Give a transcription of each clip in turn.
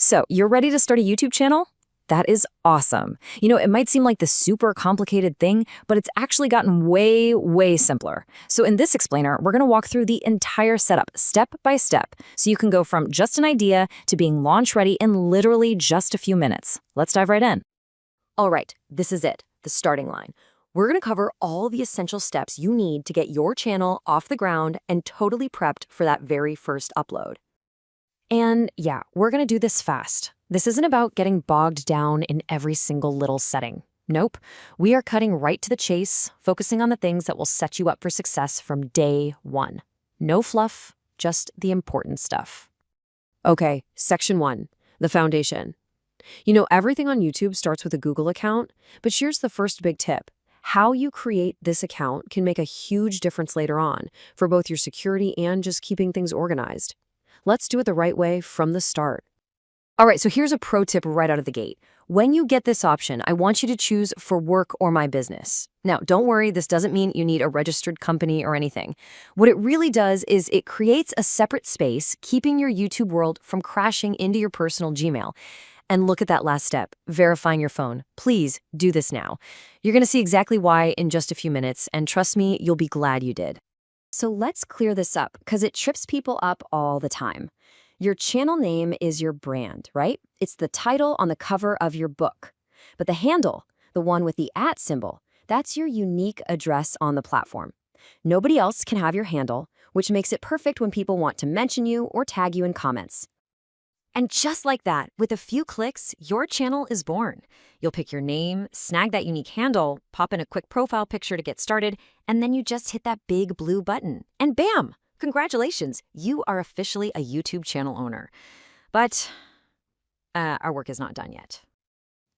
So, you're ready to start a YouTube channel? That is awesome. It might seem like the super complicated thing, but it's actually gotten way, way simpler. So in this explainer, we're going to walk through the entire setup step by step, so you can go from just an idea to being launch ready in literally just a few minutes. Let's dive right in. All right, this is it, the starting line. We're going to cover all the essential steps you need to get your channel off the ground and totally prepped for that very first upload. And yeah, we're going to do this fast. This isn't about getting bogged down in every single little setting. Nope. We are cutting right to the chase, focusing on the things that will set you up for success from day one. No fluff, just the important stuff. Okay, section 1, the foundation. Everything on YouTube starts with a Google account, but here's the first big tip. How you create this account can make a huge difference later on for both your security and just keeping things organized. Let's do it the right way from the start. All right, so here's a pro tip right out of the gate. When you get this option, I want you to choose for work or my business. Now, don't worry, this doesn't mean you need a registered company or anything. What it really does is it creates a separate space, keeping your YouTube world from crashing into your personal Gmail. And look at that last step, verifying your phone. Please do this now. You're going to see exactly why in just a few minutes, and trust me, you'll be glad you did. So let's clear this up because it trips people up all the time. Your channel name is your brand, right? It's the title on the cover of your book. But the handle, the one with the @ symbol, that's your unique address on the platform. Nobody else can have your handle, which makes it perfect when people want to mention you or tag you in comments. And just like that, with a few clicks, your channel is born. You'll pick your name, snag that unique handle, pop in a quick profile picture to get started, and then you just hit that big blue button. And bam! Congratulations, you are officially a YouTube channel owner. But our work is not done yet.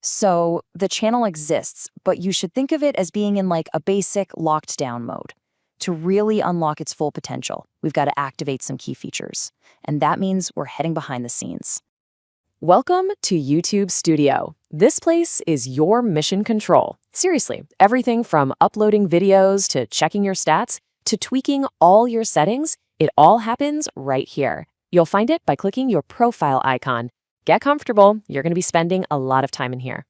So the channel exists, but you should think of it as being in like a basic locked down mode. To really unlock its full potential, we've got to activate some key features. And that means we're heading behind the scenes. Welcome to YouTube Studio. This place is your mission control. Seriously, everything from uploading videos to checking your stats to tweaking all your settings, it all happens right here. You'll find it by clicking your profile icon. Get comfortable, you're going to be spending a lot of time in here.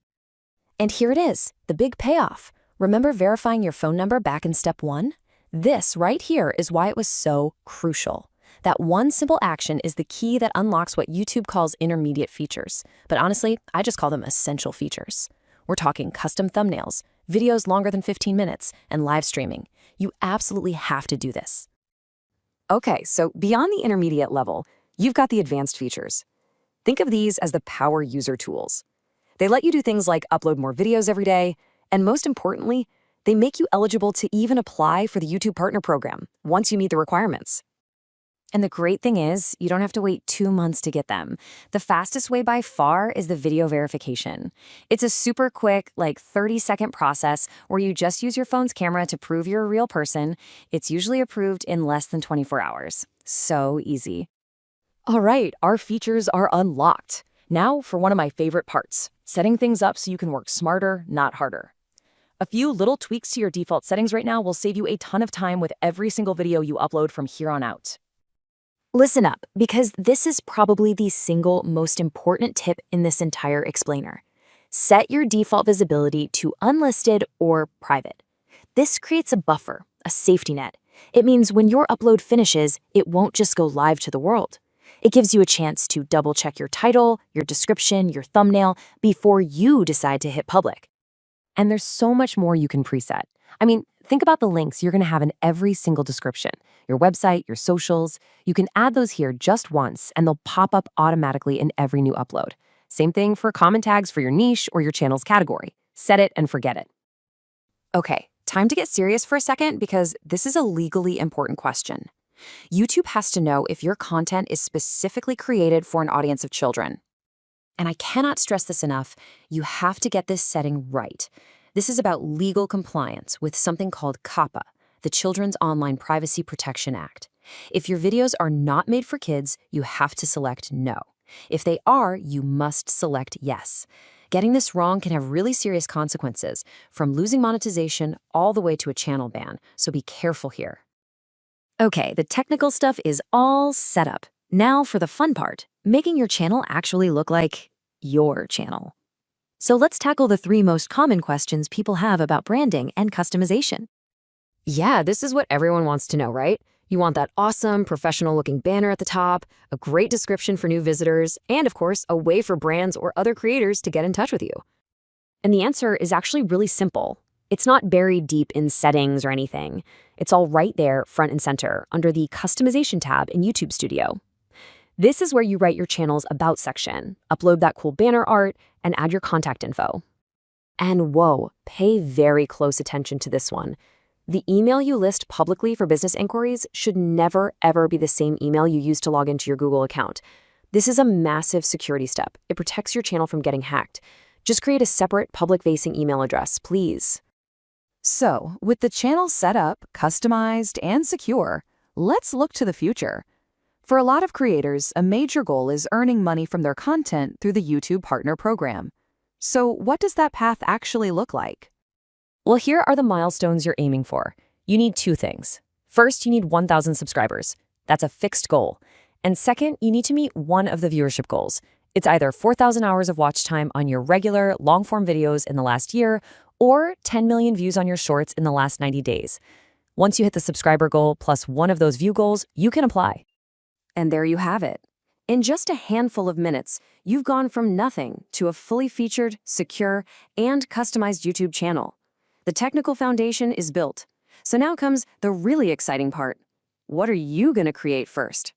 And here it is, the big payoff. Remember verifying your phone number back in step 1? This right here is why it was so crucial. That one simple action is the key that unlocks what YouTube calls intermediate features. But honestly, I just call them essential features. We're talking custom thumbnails, videos longer than 15 minutes, and live streaming. You absolutely have to do this. Okay, so beyond the intermediate level, you've got the advanced features. Think of these as the power user tools. They let you do things like upload more videos every day, and most importantly, they make you eligible to even apply for the YouTube Partner Program once you meet the requirements. And the great thing is, you don't have to wait 2 months to get them. The fastest way by far is the video verification. It's a super quick, 30-second process where you just use your phone's camera to prove you're a real person. It's usually approved in less than 24 hours. So easy. All right, our features are unlocked. Now for one of my favorite parts, setting things up so you can work smarter, not harder. A few little tweaks to your default settings right now will save you a ton of time with every single video you upload from here on out. Listen up, because this is probably the single most important tip in this entire explainer. Set your default visibility to unlisted or private. This creates a buffer, a safety net. It means when your upload finishes, it won't just go live to the world. It gives you a chance to double-check your title, your description, your thumbnail before you decide to hit public. And there's so much more you can preset. I mean, think about the links you're going to have in every single description. Your website, your socials. You can add those here just once, and they'll pop up automatically in every new upload. Same thing for comment tags for your niche or your channel's category. Set it and forget it. Okay, time to get serious for a second because this is a legally important question. YouTube has to know if your content is specifically created for an audience of children. And I cannot stress this enough, you have to get this setting right. This is about legal compliance with something called COPPA, the Children's Online Privacy Protection Act. If your videos are not made for kids, you have to select no. If they are, you must select yes. Getting this wrong can have really serious consequences, from losing monetization all the way to a channel ban, so be careful here. Okay, the technical stuff is all set up. Now for the fun part, making your channel actually look like your channel. So let's tackle the 3 most common questions people have about branding and customization. Yeah, this is what everyone wants to know, right? You want that awesome, professional-looking banner at the top, a great description for new visitors, and of course, a way for brands or other creators to get in touch with you. And the answer is actually really simple. It's not buried deep in settings or anything. It's all right there, front and center, under the Customization tab in YouTube Studio. This is where you write your channel's About section, upload that cool banner art, and add your contact info. And whoa, pay very close attention to this one. The email you list publicly for business inquiries should never, ever be the same email you use to log into your Google account. This is a massive security step. It protects your channel from getting hacked. Just create a separate public-facing email address, please. So, with the channel set up, customized, and secure, let's look to the future. For a lot of creators, a major goal is earning money from their content through the YouTube Partner Program. So, what does that path actually look like? Well, here are the milestones you're aiming for. You need 2 things. First, you need 1,000 subscribers. That's a fixed goal. And second, you need to meet one of the viewership goals. It's either 4,000 hours of watch time on your regular, long-form videos in the last year, or 10 million views on your shorts in the last 90 days. Once you hit the subscriber goal plus one of those view goals, you can apply. And there you have it. In just a handful of minutes, you've gone from nothing to a fully featured, secure, and customized YouTube channel. The technical foundation is built. So now comes the really exciting part. What are you going to create first?